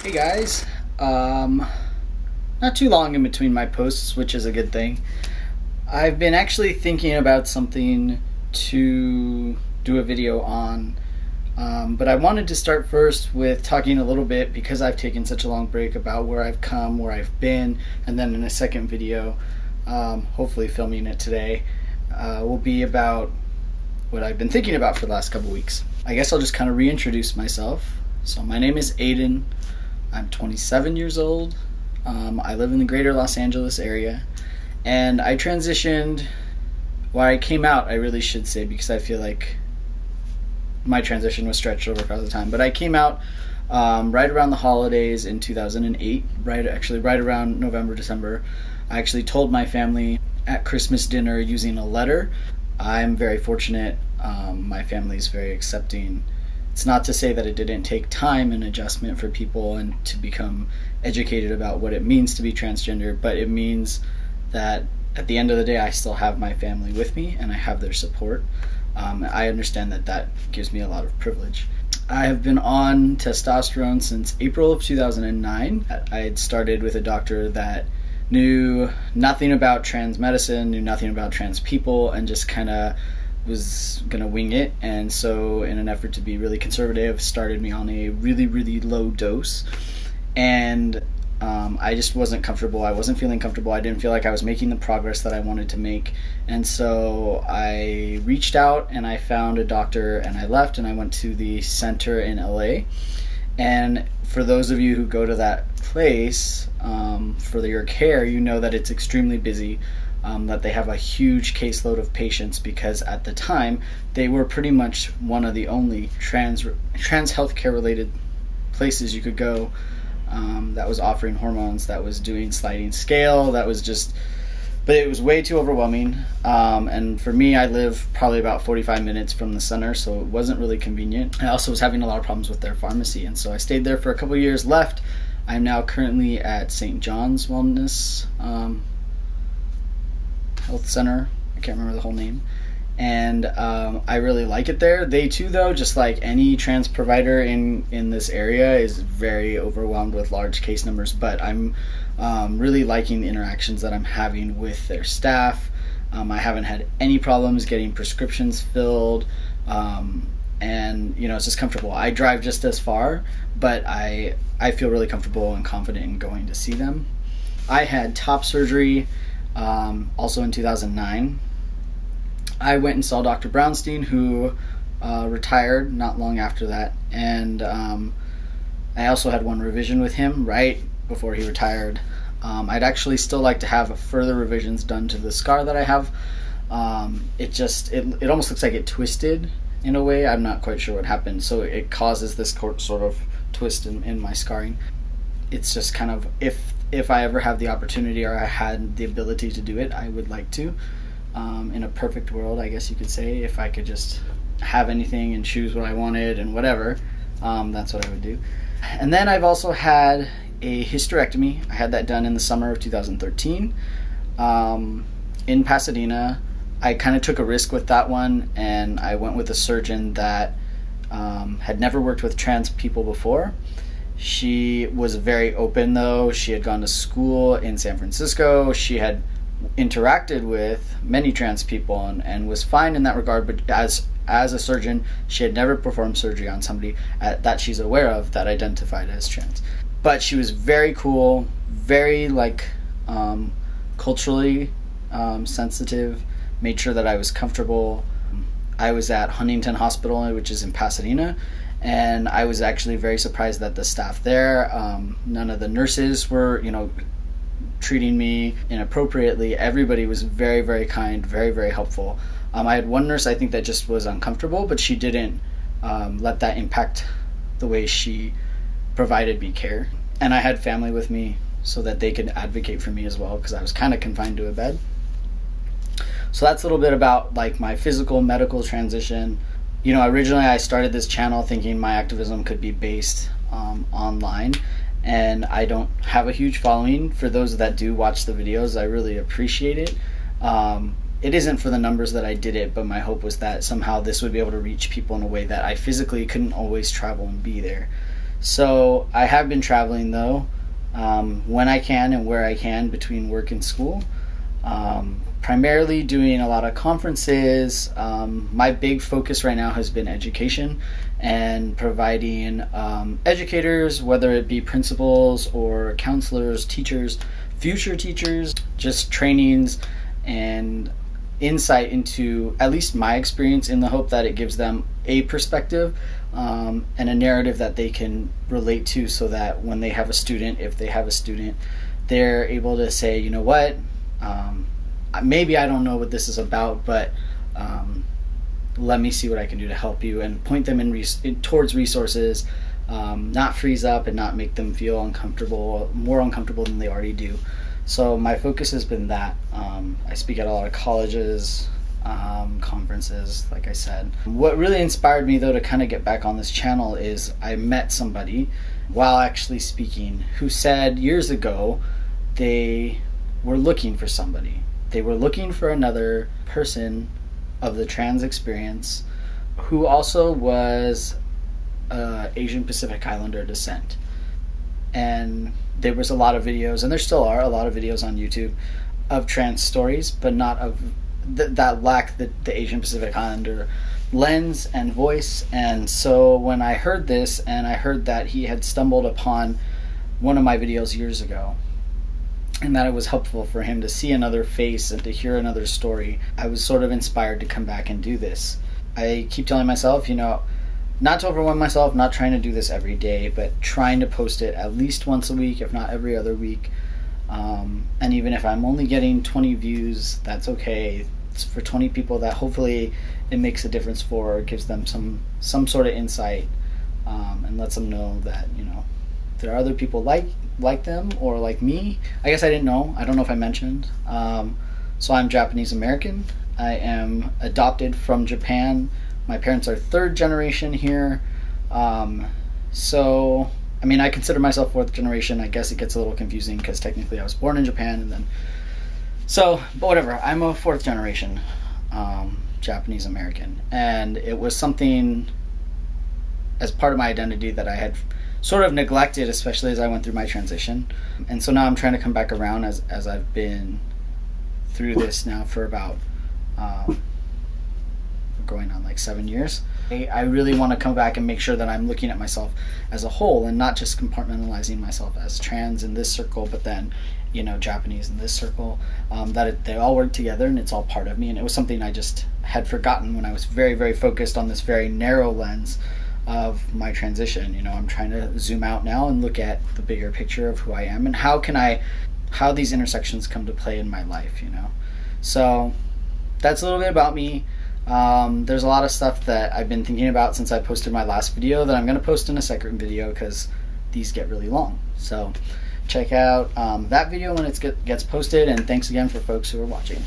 Hey guys, not too long in between my posts, which is a good thing. I've been actually thinking about something to do a video on, but I wanted to start first with talking a little bit, because I've taken such a long break, about where I've come, where I've been, and then in a second video, hopefully filming it today, will be about what I've been thinking about for the last couple weeks. I guess I'll just kind of reintroduce myself. So my name is Aiden. I'm 27 years old. I live in the greater Los Angeles area, and I transitioned, well, I came out, I really should say, because I feel like my transition was stretched over across the time, but I came out right around the holidays in 2008, right around November, December. I actually told my family at Christmas dinner using a letter. I'm very fortunate. My family's very accepting. It's not to say that it didn't take time and adjustment for people and to become educated about what it means to be transgender, but it means that at the end of the day, I still have my family with me and I have their support. I understand that that gives me a lot of privilege. I have been on testosterone since April of 2009. I had started with a doctor that knew nothing about trans medicine, knew nothing about trans people, and just kind of was gonna wing it, and so in an effort to be really conservative, started me on a really low dose, and I just wasn't comfortable. I wasn't feeling comfortable. I didn't feel like I was making the progress that I wanted to make, and so I reached out and I found a doctor, and I left and I went to the center in LA. And for those of you who go to that place for your care, you know that it's extremely busy. That they have a huge caseload of patients, because at the time they were pretty much one of the only trans healthcare related places you could go that was offering hormones, that was doing sliding scale, that was just, but it was way too overwhelming. And for me, I live probably about 45 minutes from the center, so it wasn't really convenient. I also was having a lot of problems with their pharmacy, and so I stayed there for a couple years, left. I'm now currently at St. John's Wellness Health Center. I can't remember the whole name, and I really like it there. They too, though, just like any trans provider in this area, is very overwhelmed with large case numbers, but I'm really liking the interactions that I'm having with their staff. I haven't had any problems getting prescriptions filled, and you know, it's just comfortable. I drive just as far, but I feel really comfortable and confident in going to see them. I had top surgery also in 2009. I went and saw Dr. Brownstein, who retired not long after that, and I also had one revision with him right before he retired. I'd actually still like to have further revisions done to the scar that I have. It almost looks like it twisted in a way. I'm not quite sure what happened, so it causes this sort of twist in my scarring. It's just kind of, if I ever have the opportunity, or I had the ability to do it, I would like to. In a perfect world, I guess you could say, if I could just have anything and choose what I wanted and whatever, that's what I would do. And then I've also had a hysterectomy. I had that done in the summer of 2013 in Pasadena. I kind of took a risk with that one, and I went with a surgeon that had never worked with trans people before. She was very open, though. She had gone to school in San Francisco. She had interacted with many trans people and was fine in that regard, but as a surgeon, she had never performed surgery on somebody that she's aware of that identified as trans. But she was very cool, very culturally sensitive, made sure that I was comfortable. I was at Huntington Hospital, which is in Pasadena, and I was actually very surprised that the staff there, none of the nurses were, treating me inappropriately. Everybody was very kind, very helpful. I had one nurse, I think, that just was uncomfortable, but she didn't let that impact the way she provided me care. And I had family with me so that they could advocate for me as well, because I was kind of confined to a bed. So that's a little bit about like my physical medical transition. Originally I started this channel thinking my activism could be based online, and I don't have a huge following. For those that do watch the videos, I really appreciate it. It isn't for the numbers that I did it, but my hope was that somehow this would be able to reach people in a way that I physically couldn't always travel and be there. So I have been traveling though, when I can and where I can between work and school. Primarily doing a lot of conferences. My big focus right now has been education and providing educators, whether it be principals or counselors, teachers, future teachers, just trainings and insight into at least my experience, in the hope that it gives them a perspective and a narrative that they can relate to, so that when they have a student, if they have a student, they're able to say, you know what, maybe I don't know what this is about, but let me see what I can do to help you, and point them towards resources, not freeze up and not make them feel uncomfortable, more uncomfortable than they already do. So my focus has been that. I speak at a lot of colleges, conferences, like I said. What really inspired me though to kind of get back on this channel is I met somebody while actually speaking who said years ago they were looking for somebody. They were looking for another person of the trans experience who also was Asian Pacific Islander descent. And there was a lot of videos, and there still are a lot of videos on YouTube of trans stories, but not of that lack the Asian Pacific Islander lens and voice. And so when I heard this, and I heard that he had stumbled upon one of my videos years ago, and that it was helpful for him to see another face and to hear another story, I was sort of inspired to come back and do this. I keep telling myself, you know, not to overwhelm myself, not trying to do this every day, but trying to post it at least once a week, if not every other week. And even if I'm only getting 20 views, that's okay. It's for 20 people that hopefully it makes a difference for, or gives them some sort of insight, and lets them know that, you know, there are other people like them or like me. I guess I didn't know. I don't know if I mentioned. So I'm Japanese American. I am adopted from Japan. My parents are third generation here. So, I mean, I consider myself fourth generation. I guess it gets a little confusing because technically I was born in Japan and then, so, but whatever. I'm a fourth generation Japanese American. And it was something as part of my identity that I had sort of neglected, especially as I went through my transition. And so now I'm trying to come back around as I've been through this now for about going on like 7 years. I really want to come back and make sure that I'm looking at myself as a whole and not just compartmentalizing myself as trans in this circle, but then, you know, Japanese in this circle, they all work together and it's all part of me. And it was something I just had forgotten when I was very, very focused on this very narrow lens of my transition. You know, I'm trying to zoom out now and look at the bigger picture of who I am and how these intersections come to play in my life, you know. So that's a little bit about me. There's a lot of stuff that I've been thinking about since I posted my last video that I'm going to post in a second video because these get really long. So check out that video when it gets posted, and thanks again for folks who are watching.